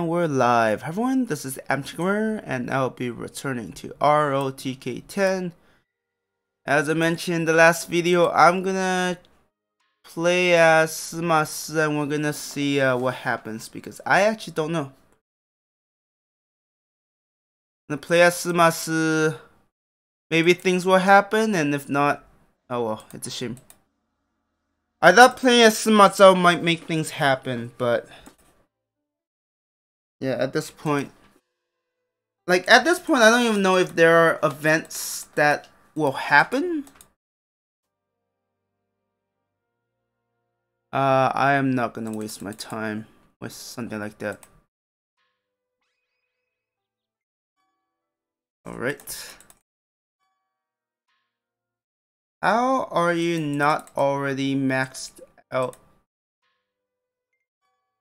And we're live. Hi everyone, this is Amchgamer, and I'll be returning to ROTK 10. As I mentioned in the last video, I'm gonna play as Smas, and we're gonna see what happens, because I actually don't know. I'm gonna play as Smas, maybe things will happen, and if not, oh well, it's a shame. I thought playing as Smatsu might make things happen, but yeah, at this point, I don't even know if there are events that will happen. I am not gonna waste my time with something like that. Alright. How are you not already maxed out?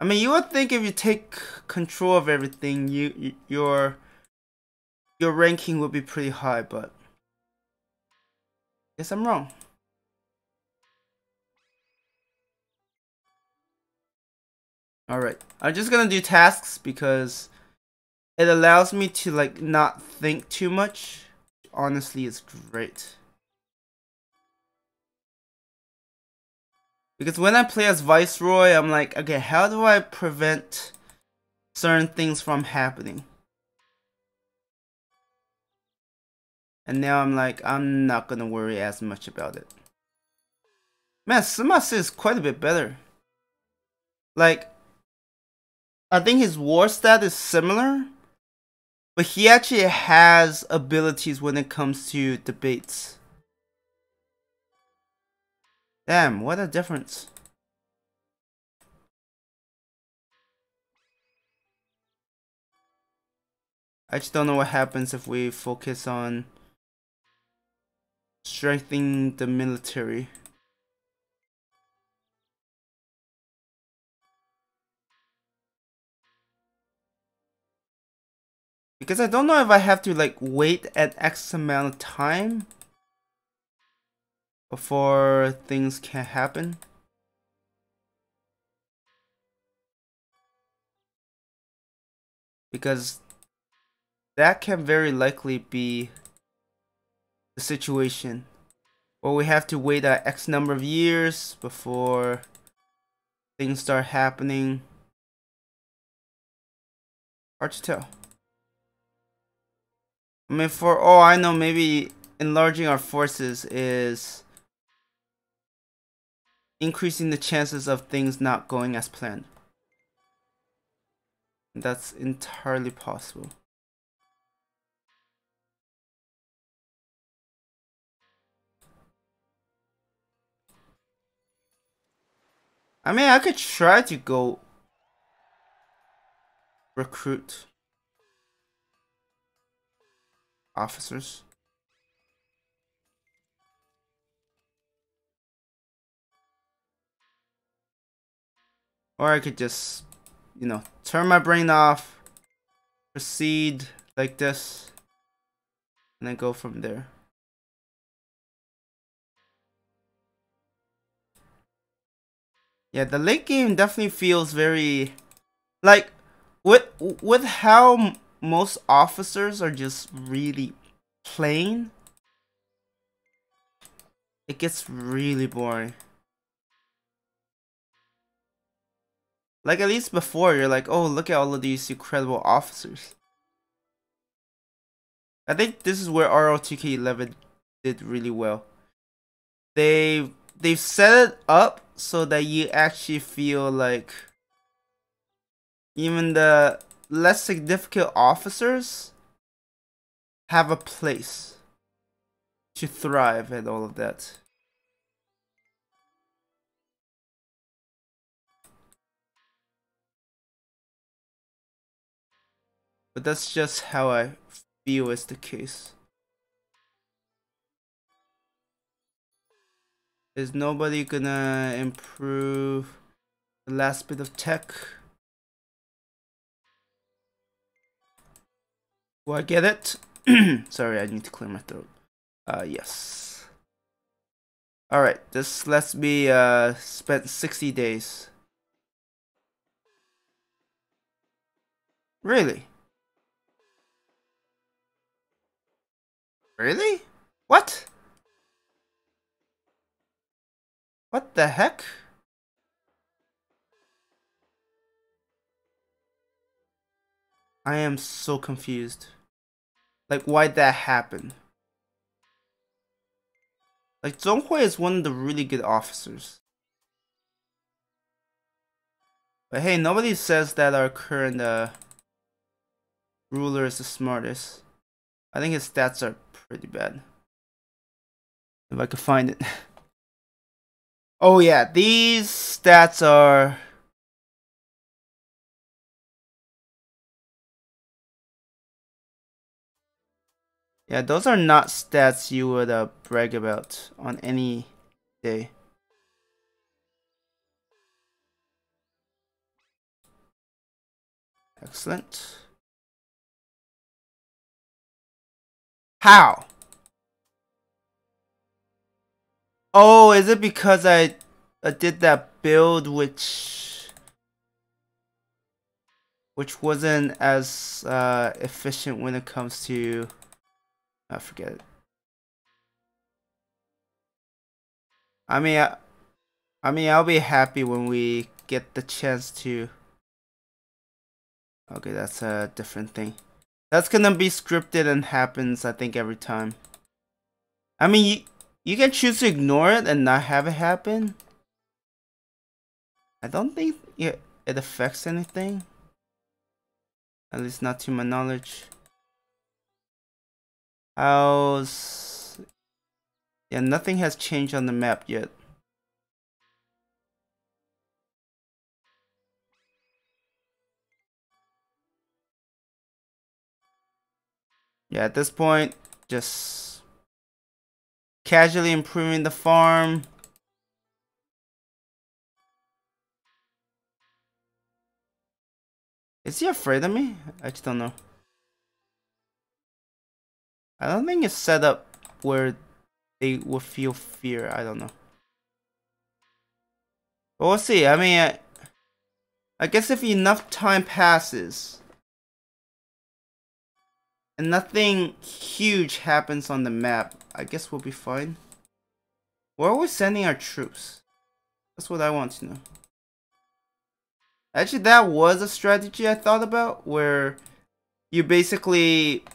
I mean, you would think if you take control of everything, your ranking would be pretty high, but guess I'm wrong. Alright, I'm just gonna do tasks because it allows me to like not think too much. Honestly, it's great. Because when I play as Viceroy, I'm like, okay, how do I prevent certain things from happening? And now I'm like, I'm not gonna worry as much about it. Man, Sumase is quite a bit better. Like, I think his war stat is similar, but he actually has abilities when it comes to debates. Damn, what a difference. I just don't know what happens if we focus on strengthening the military. Because I don't know if I have to like wait an X amount of time before things can happen. Because that can very likely be the situation where we have to wait a X number of years before things start happening. Hard to tell. I mean, for all I know, maybe enlarging our forces is increasing the chances of things not going as planned. That's entirely possible. I mean, I could try to go recruit officers. Or I could just, you know, turn my brain off, proceed like this, and then go from there. Yeah, the late game definitely feels very like with how most officers are just really plain. It gets really boring. Like, at least before, you're like, oh, look at all of these incredible officers. I think this is where ROTK 11 did really well. They've set it up so that you actually feel like even the less significant officers have a place to thrive and all of that. But that's just how I feel is the case. Is nobody gonna improve the last bit of tech? Do I get it? Sorry, I need to clear my throat. Yes. Alright, this lets me spend 60 days. Really? Really? What? What the heck? I am so confused. Like, why'd that happen? Like, Zhonghui is one of the really good officers. But hey, nobody says that our current ruler is the smartest. I think his stats are pretty bad. If I could find it. Oh yeah, these stats are... Yeah, those are not stats you would brag about on any day. Excellent. How? Oh, is it because I did that build which wasn't as efficient when it comes to... I forget it. I mean, I'll be happy when we get the chance to... Okay, that's a different thing. That's gonna be scripted and happens, I think, every time. I mean, you can choose to ignore it and not have it happen. I don't think it affects anything. At least not to my knowledge. How's... Yeah, nothing has changed on the map yet. Yeah, at this point, just casually improving the farm. Is he afraid of me? I just don't know. I don't think it's set up where they will feel fear. I don't know. But we'll see. I mean, I guess if enough time passes and nothing huge happens on the map, I guess we'll be fine. Where are we sending our troops? That's what I want to know. Actually, that was a strategy I thought about, where you basically...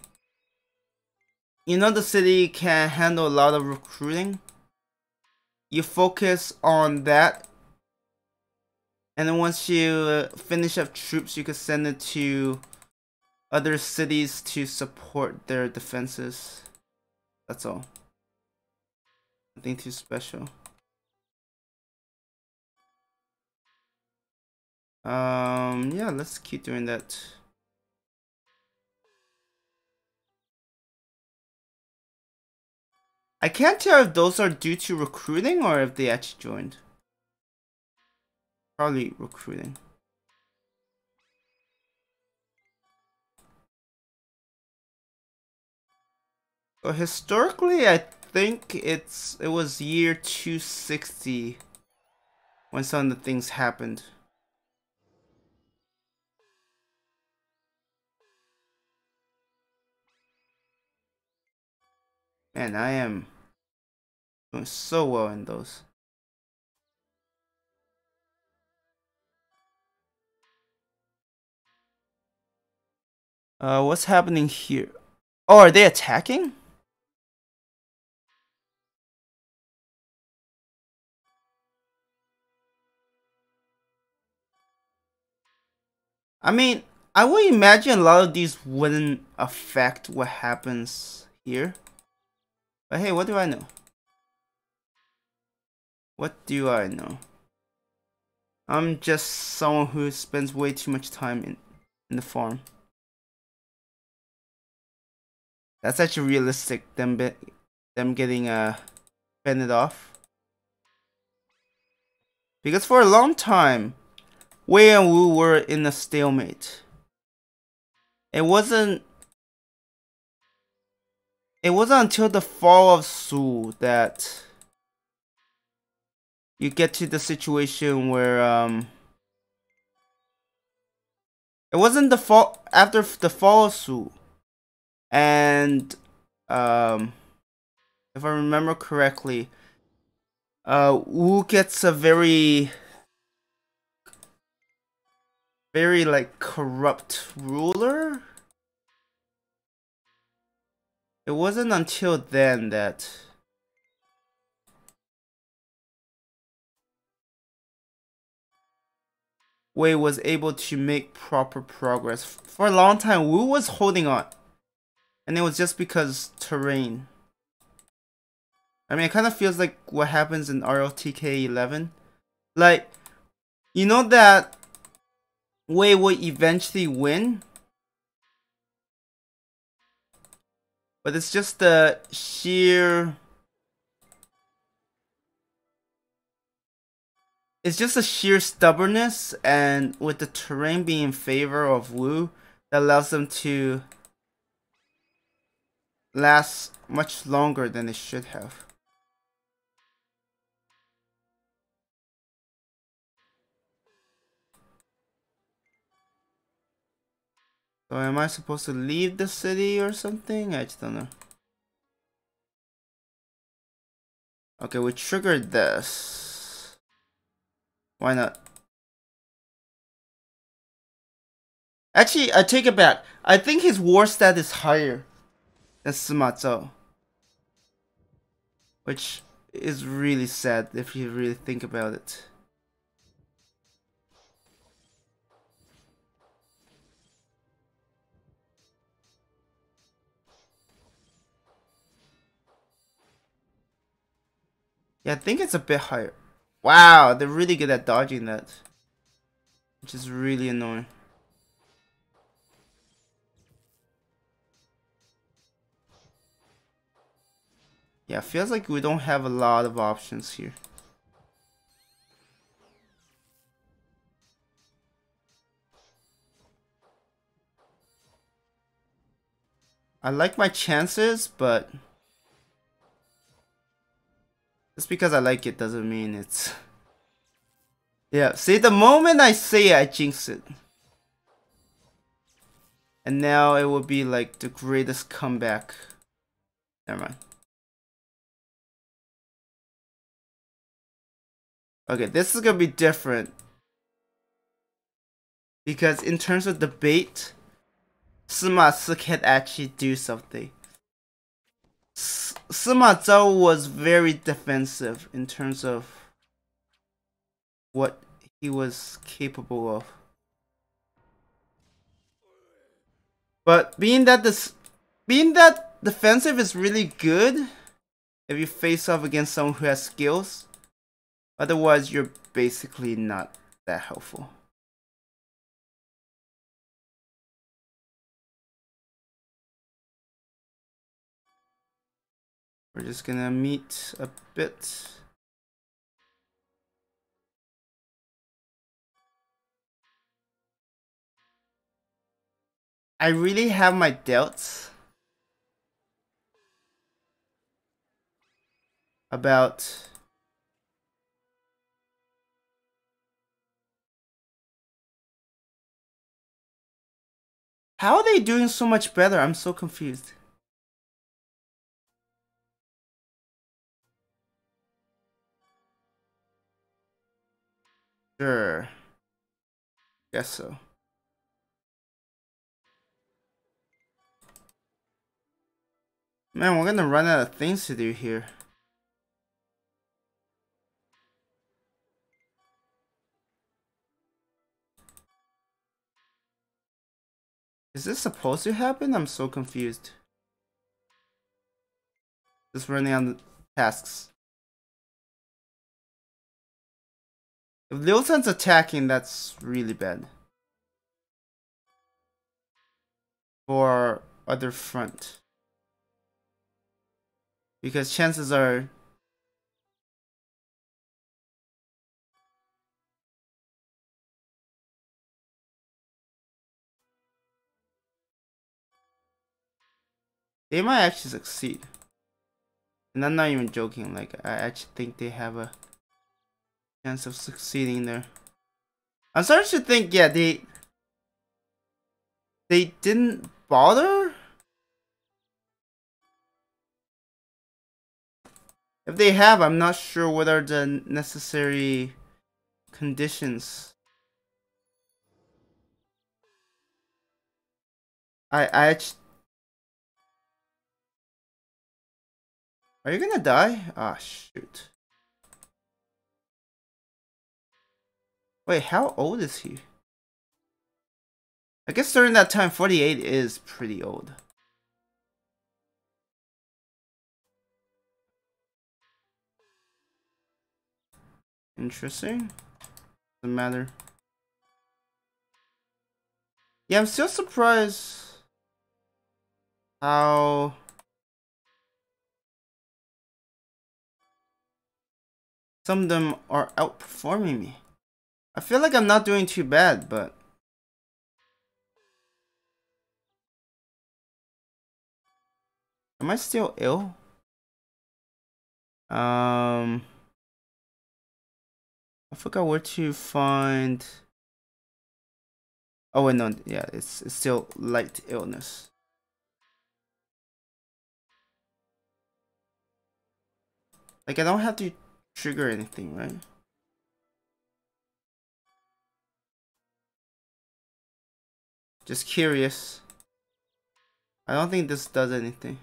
You know, the city can handle a lot of recruiting. You focus on that, and then once you finish up troops, you can send it to other cities to support their defenses. That's all. Nothing too special. Yeah, let's keep doing that. I can't tell if those are due to recruiting or if they actually joined. Probably recruiting. So historically, I think it was year 260 when some of the things happened. Man, I am doing so well in those. What's happening here? Oh, are they attacking? I mean, I would imagine a lot of these wouldn't affect what happens here. But hey, what do I know? What do I know? I'm just someone who spends way too much time in the farm. That's actually realistic, them getting fended off. Because for a long time, Wei and Wu were in a stalemate. It wasn't until the fall of Su that you get to the situation where It wasn't the fall after the fall of Su, and if I remember correctly, Wu gets a very like corrupt ruler. It wasn't until then that Wei was able to make proper progress. For a long time, Wu was holding on, and it was just because terrain. I mean, it kind of feels like what happens in ROTK 11. Like, you know that Wei will eventually win, but it's just the sheer... It's just a sheer stubbornness, and with the terrain being in favor of Wu, that allows them to last much longer than they should have. So am I supposed to leave the city or something? I just don't know. Okay, we triggered this. Why not? Actually, I take it back. I think his war stat is higher than Sima Zhao, which is really sad if you really think about it. Yeah, I think it's a bit higher. Wow, they're really good at dodging that, which is really annoying. Yeah, feels like we don't have a lot of options here. I like my chances, but just because I like it doesn't mean it's... Yeah, see, the moment I say it, I jinx it. And now it would be like the greatest comeback. Never mind. Okay, this is gonna be different. Because in terms of debate, Sima Si can actually do something. Sima Zhao was very defensive in terms of what he was capable of. But being that defensive is really good if you face off against someone who has skills. Otherwise, you're basically not that helpful. We're just gonna meet a bit. I really have my doubts about how are they doing so much better. I'm so confused. Sure. Guess so. Man, we're gonna run out of things to do here. Is this supposed to happen? I'm so confused. Just running on the tasks. If Liu San's attacking, that's really bad. For other front. Because chances are they might actually succeed. And I'm not even joking, like I actually think they have a chance of succeeding there. I'm starting to think, yeah, They didn't bother? If they have, I'm not sure what are the necessary conditions. I actually... Are you gonna die? Ah, shoot. Wait, how old is he? I guess during that time, 48 is pretty old. Interesting. Doesn't matter. Yeah, I'm still surprised how some of them are outperforming me. I feel like I'm not doing too bad, but... Am I still ill? I forgot where to find... Oh wait, no, yeah, it's still light illness. Like, I don't have to trigger anything, right? Just curious. I don't think this does anything.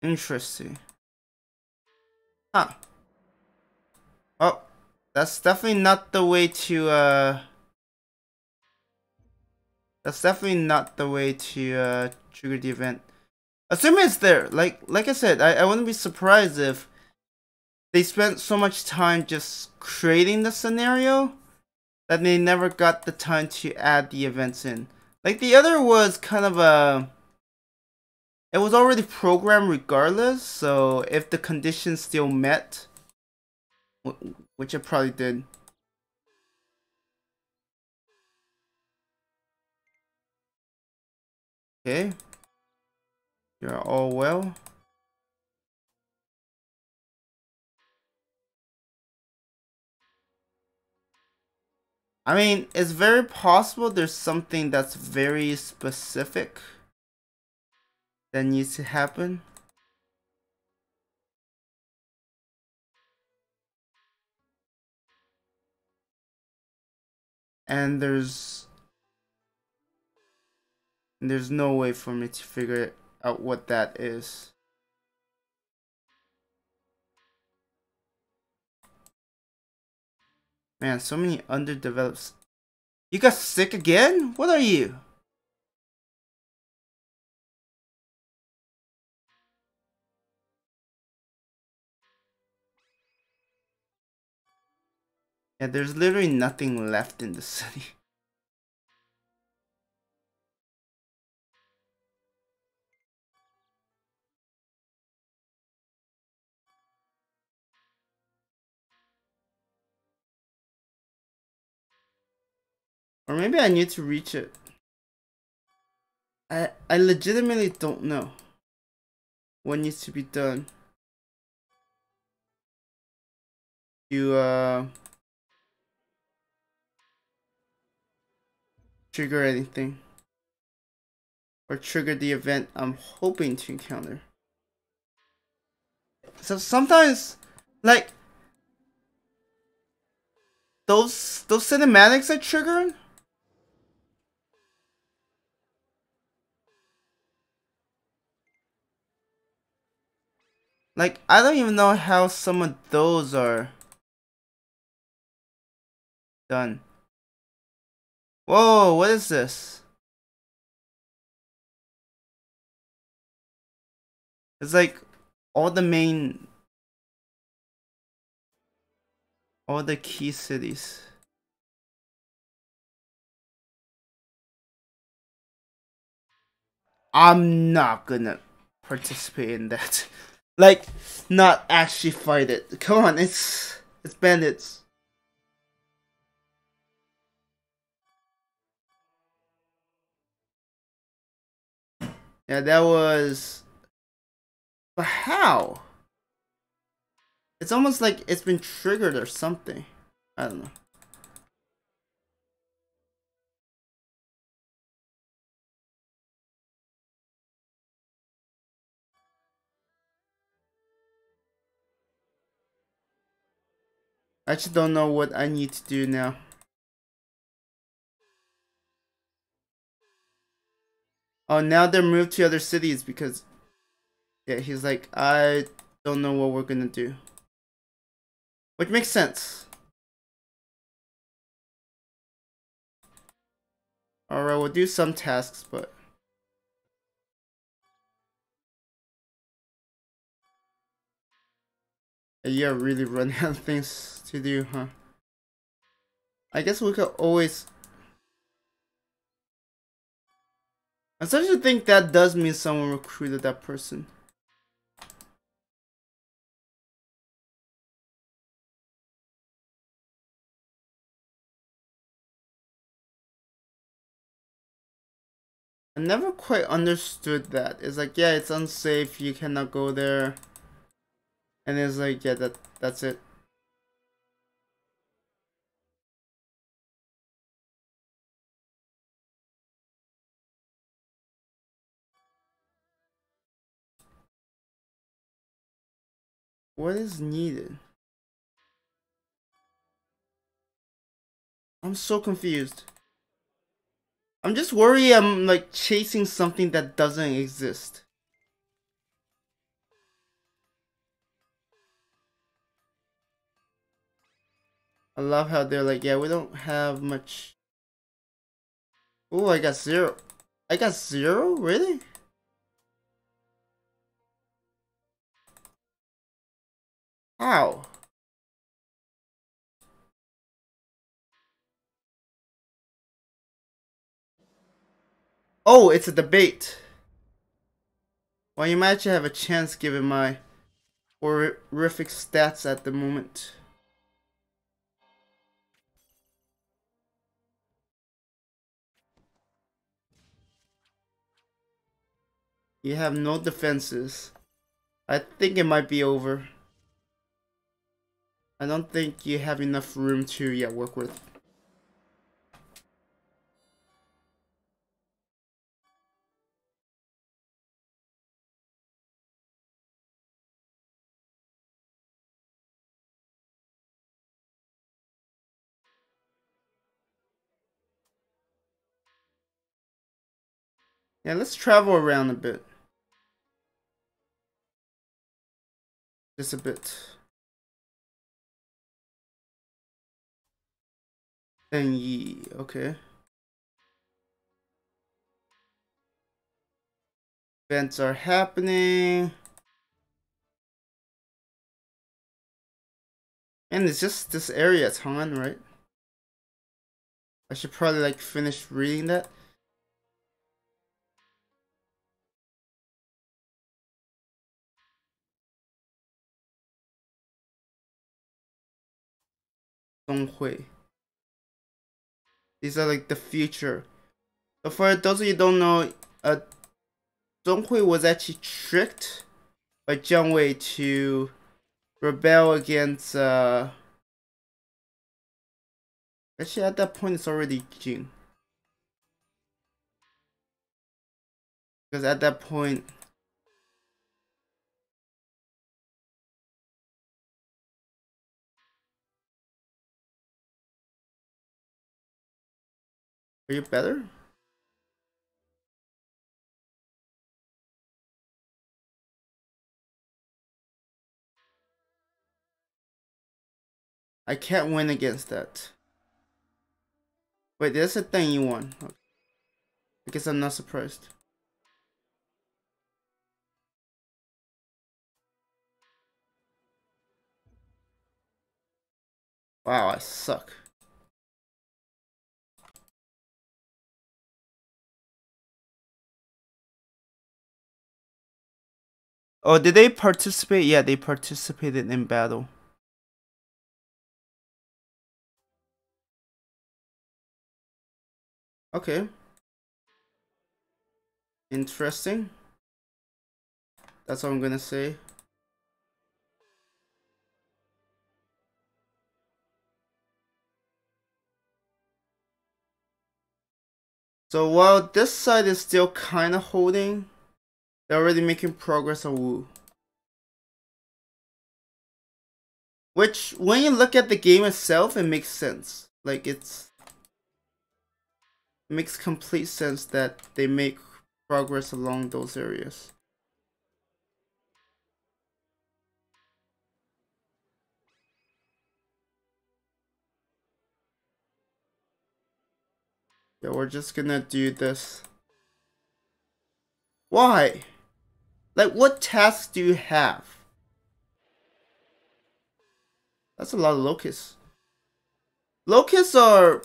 Interesting. Huh. Oh, that's definitely not the way to, That's definitely not the way to, trigger the event. Assuming it's there. Like I said, I wouldn't be surprised if they spent so much time just creating the scenario that they never got the time to add the events in. Like, the other was kind of a... It was already programmed regardless, so if the conditions still met, which it probably did. Okay. You're all well. I mean, it's very possible there's something that's very specific that needs to happen. And there's no way for me to figure out what that is. Man, so many underdeveloped... You got sick again? What are you? Yeah, there's literally nothing left in the city. Or maybe I need to reach it. I legitimately don't know what needs to be done to trigger anything or trigger the event I'm hoping to encounter. So sometimes, like, those cinematics are triggered. Like, I don't even know how some of those are done. Whoa, what is this? It's like all the key cities. I'm not gonna participate in that. Like, not actually fight it. Come on, it's bandits. Yeah, that was... But how? It's almost like it's been triggered or something. I don't know. I just don't know what I need to do now. Oh, now they're moved to other cities because... Yeah, he's like, I don't know what we're gonna do. Which makes sense. Alright, we'll do some tasks, but... You're really running out of things to do, huh? I guess we could always... I starting to think that does mean someone recruited that person. I never quite understood that. It's like, yeah, it's unsafe, you cannot go there. And it's like, yeah, that's it. What is needed? I'm so confused. I'm just worried I'm like chasing something that doesn't exist. I love how they're like, yeah, we don't have much. Oh, I got 0. I got 0? Really? How? Oh, it's a debate. Well, you might actually have a chance given my horrific stats at the moment. You have no defenses. I think it might be over. I don't think you have enough room to, yeah, work with. Yeah, let's travel around a bit. Just a bit. And ye, okay. Events are happening. And it's just this area it's hung on, right? I should probably like finish reading that. Donghui. These are like the future. So for those of you who don't know, Donghui was actually tricked by Jiang Wei to rebel against actually at that point it's already Jing. Because at that point are you better? I can't win against that. Wait, that's a thing you won. Okay. I guess I'm not surprised. Wow, I suck. Oh, did they participate? Yeah, they participated in battle. Okay. Interesting. That's all I'm gonna say. So while this side is still kind of holding, they're already making progress on Wu. Which, when you look at the game itself, it makes sense. Like, it makes complete sense that they make progress along those areas. Yeah, we're just gonna do this. Why? Like, what tasks do you have? That's a lot of locusts. Locusts are...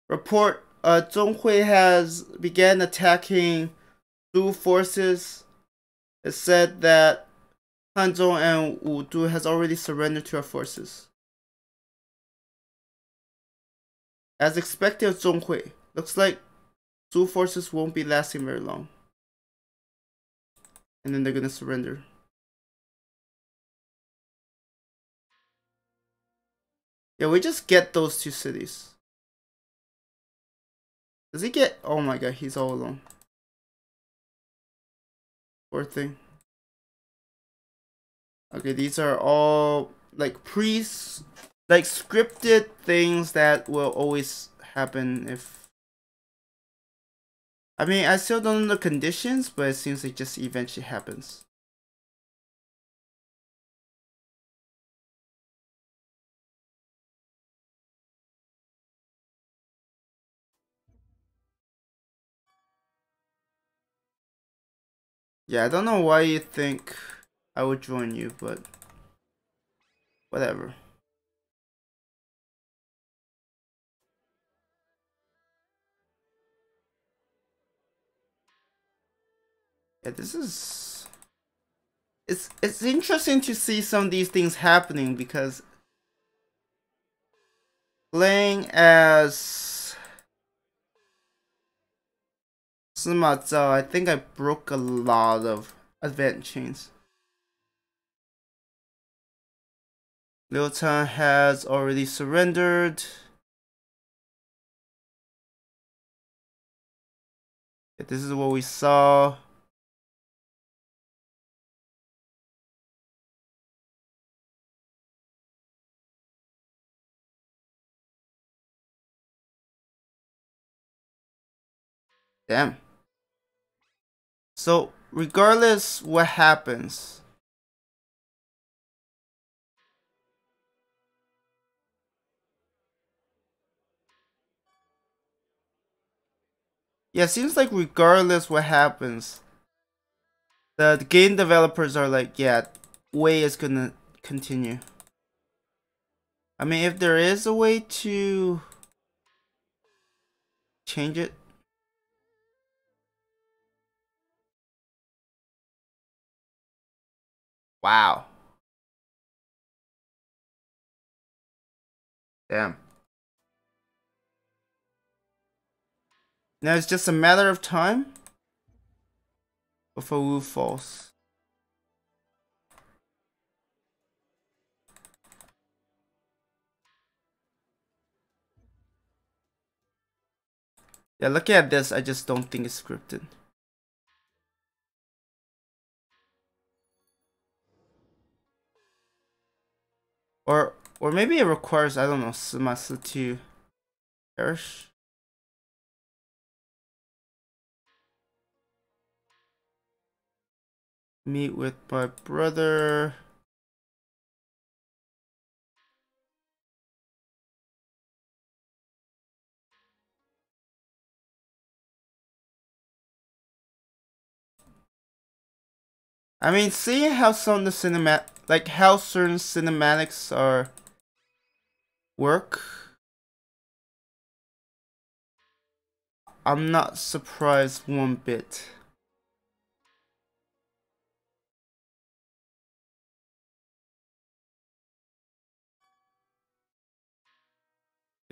Report, Zhonghui has began attacking Zhu forces. It said that Hanzhong and Wudu has already surrendered to our forces. As expected, Zhonghui. Looks like Zhu forces won't be lasting very long. And then they're gonna surrender. Yeah, we just get those two cities. Does he get... Oh my god, he's all alone. Poor thing. Okay, these are all like like scripted things that will always happen if... I mean, I still don't know the conditions, but it seems it just eventually happens. Yeah, I don't know why you think I would join you, but whatever. Yeah, this is... It's interesting to see some of these things happening because playing as Sima Zhao, I think I broke a lot of event chains. Liu Tan has already surrendered. Yeah, this is what we saw. Damn. So, regardless what happens, yeah, it seems like regardless what happens, the game developers are like, yeah, Wei is gonna continue. I mean, if there is a way to change it. Wow. Damn. Now it's just a matter of time before Wu falls. Yeah, looking at this, I just don't think it's scripted. Or maybe it requires, I don't know, Sumasa to perish. Meet with my brother. I mean, seeing how some of the how certain cinematics are work, I'm not surprised one bit.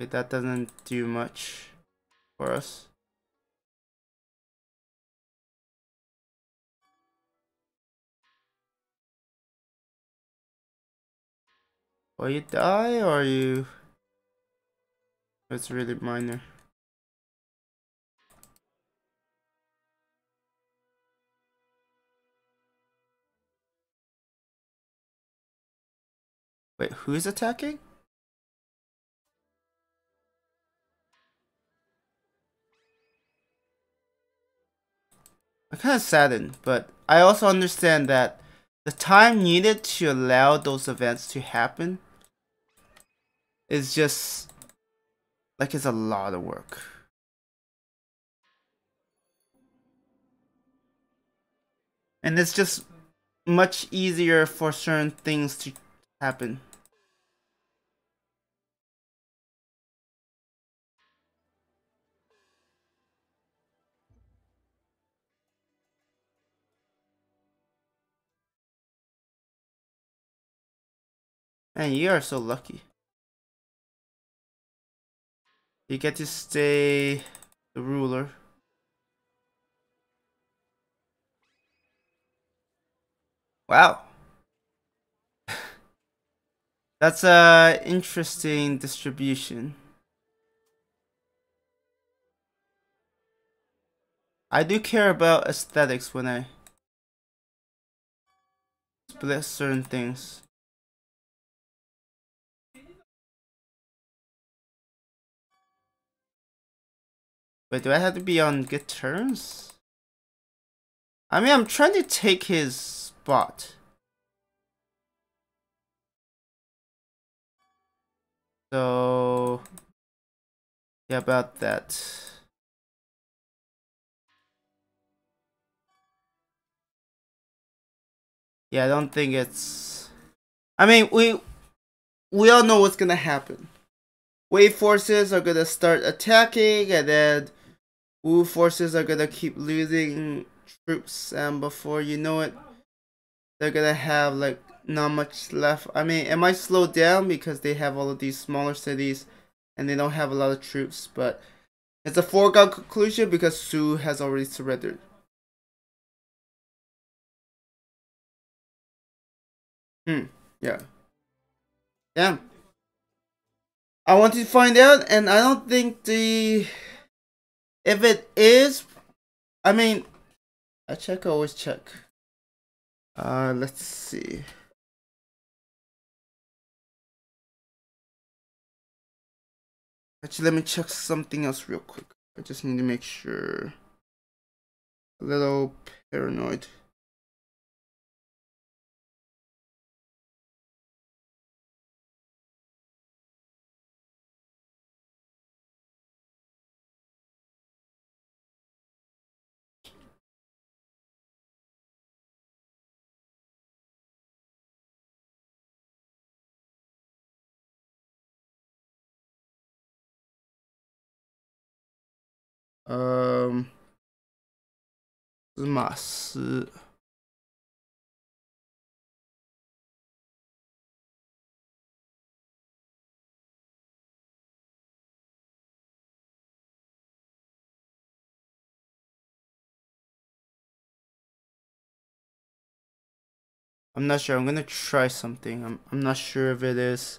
Okay, that doesn't do much for us. Will you die or you? It's really minor. Wait, who is attacking? I'm kind of saddened, but I also understand that the time needed to allow those events to happen is just like it's a lot of work. And it's just much easier for certain things to happen. And you are so lucky. You get to stay the ruler. Wow. That's a interesting distribution. I do care about aesthetics when I split certain things. Wait, do I have to be on good terms? I mean, I'm trying to take his spot. So, yeah, about that. Yeah, I don't think it's. I mean, we all know what's gonna happen. Wave forces are gonna start attacking, and then Wu forces are gonna keep losing troops, and before you know it, they're gonna have like not much left. I mean, it might slow down because they have all of these smaller cities, and they don't have a lot of troops. But it's a foregone conclusion because Su has already surrendered. Yeah. Damn. I want to find out, and I don't think the if it is, I mean, I check. I always check. Let's see. Actually, let me check something else real quick. I just need to make sure. A little paranoid. Um, 司马师. I'm not sure. I'm gonna try something. I'm not sure if it is.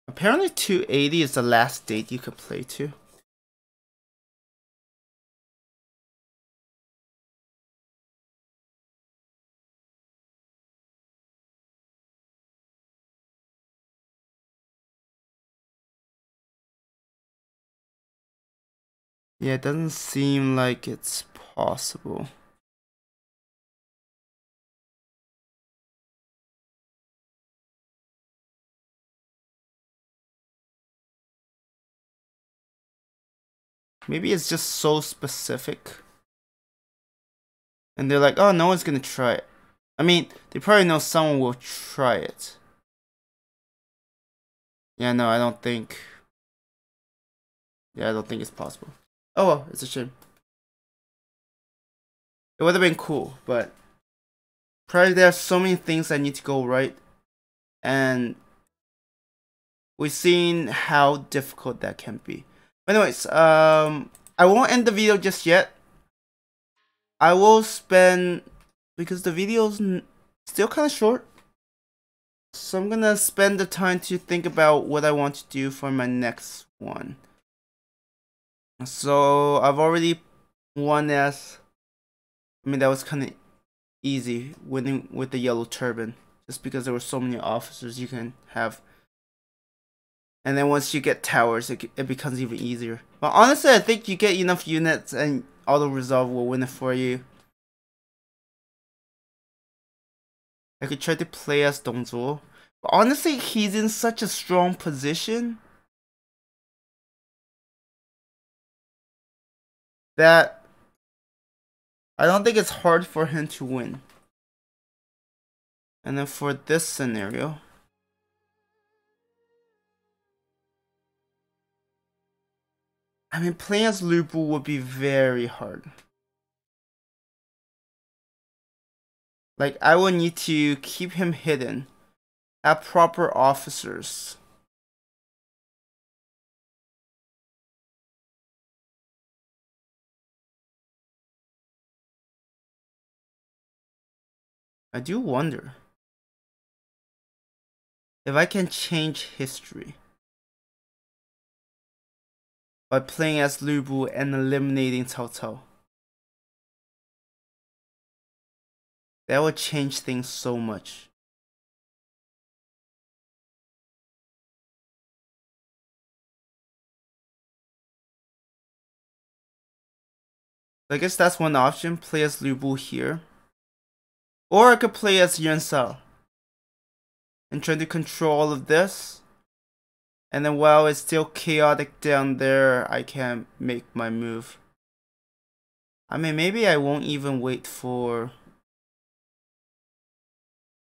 Apparently 280 is the last date you could play to. Yeah, it doesn't seem like it's possible. Maybe it's just so specific. And they're like, oh, no one's gonna try it. I mean, they probably know someone will try it. Yeah, no, I don't think. Yeah, I don't think it's possible. Oh well, it's a shame. It would have been cool, but probably there are so many things that need to go right, and we've seen how difficult that can be. Anyways, I won't end the video just yet. I will spend, because the video's still kind of short, so I'm gonna spend the time to think about what I want to do for my next one. So I've already won as, I mean, that was kind of easy, winning with the yellow turban, just because there were so many officers you can have. And then once you get towers, it becomes even easier. But honestly, I think you get enough units and auto resolve will win it for you. I could try to play as Dongzhuo, but honestly, he's in such a strong position that I don't think it's hard for him to win. And then for this scenario, I mean, playing as Lu Bu would be very hard. Like, I would need to keep him hidden, have proper officers. I do wonder if I can change history by playing as Lu Bu and eliminating Cao Cao. That would change things so much. I guess that's one option, play as Lu Bu here. Or I could play as Yuan Shao and try to control all of this. And then while it's still chaotic down there, I can make my move. I mean, maybe I won't even wait for...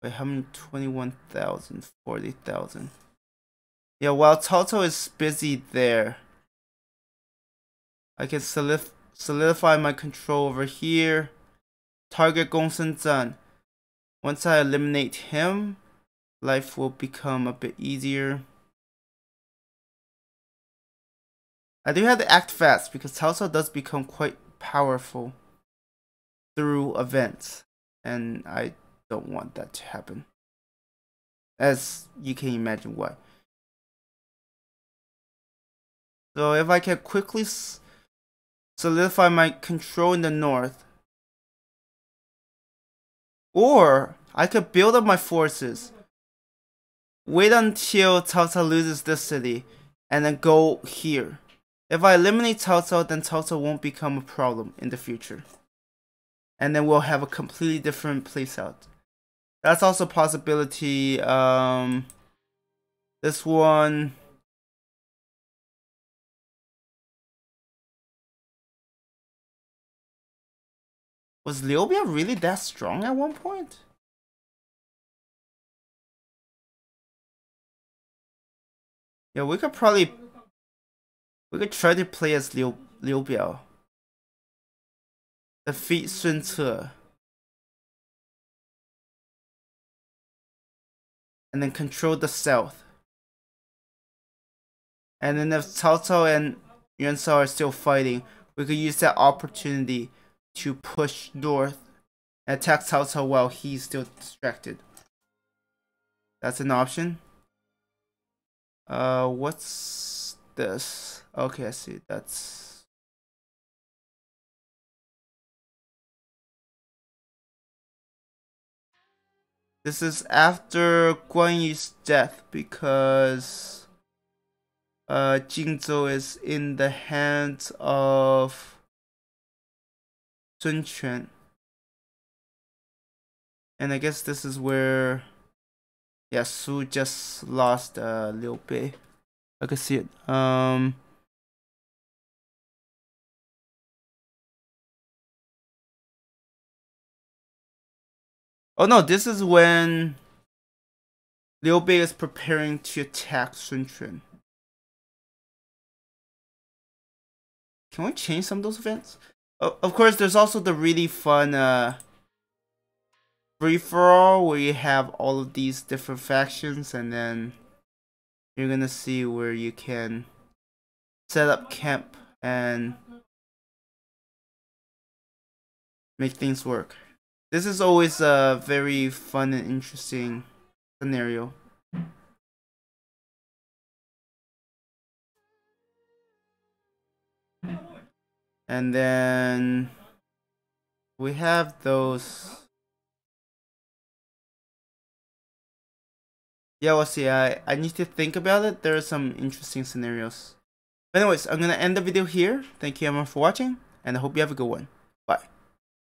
Wait, how many? 21,000, 40,000. Yeah, while Cao Cao is busy there, I can solidify my control over here. Target Gong Sun Zan. Once I eliminate him, life will become a bit easier. I do have to act fast because Cao Cao does become quite powerful through events, and I don't want that to happen, as you can imagine why. So if I can quickly solidify my control in the north, or I could build up my forces, wait until Cao Cao loses this city, and then go here. If I eliminate Cao Cao, then Cao Cao won't become a problem in the future. And then we'll have a completely different playout. That's also a possibility. This one... Was Liu Bia really that strong at one point? Yeah, we could try to play as Liu Biao. Defeat Sun Ce. And then control the south. And then if Cao Cao and Yuan Shao are still fighting, we could use that opportunity to push north and attack Cao Cao while he's still distracted. That's an option. What's this? Okay, I see. That's... This is after Guan Yu's death because Jingzhou is in the hands of Sun Quan. And I guess this is where, yeah, Su just lost Liu Bei. I can see it. Oh no, this is when Liu Bei is preparing to attack Sun Quan. Can we change some of those events? Of course, there's also the really fun free-for-all where you have all of these different factions, and then you're gonna see where you can set up camp and make things work. This is always a very fun and interesting scenario. And then we have those. Yeah, we'll see. I need to think about it. There are some interesting scenarios. But anyways, I'm gonna end the video here. Thank you everyone for watching, and I hope you have a good one.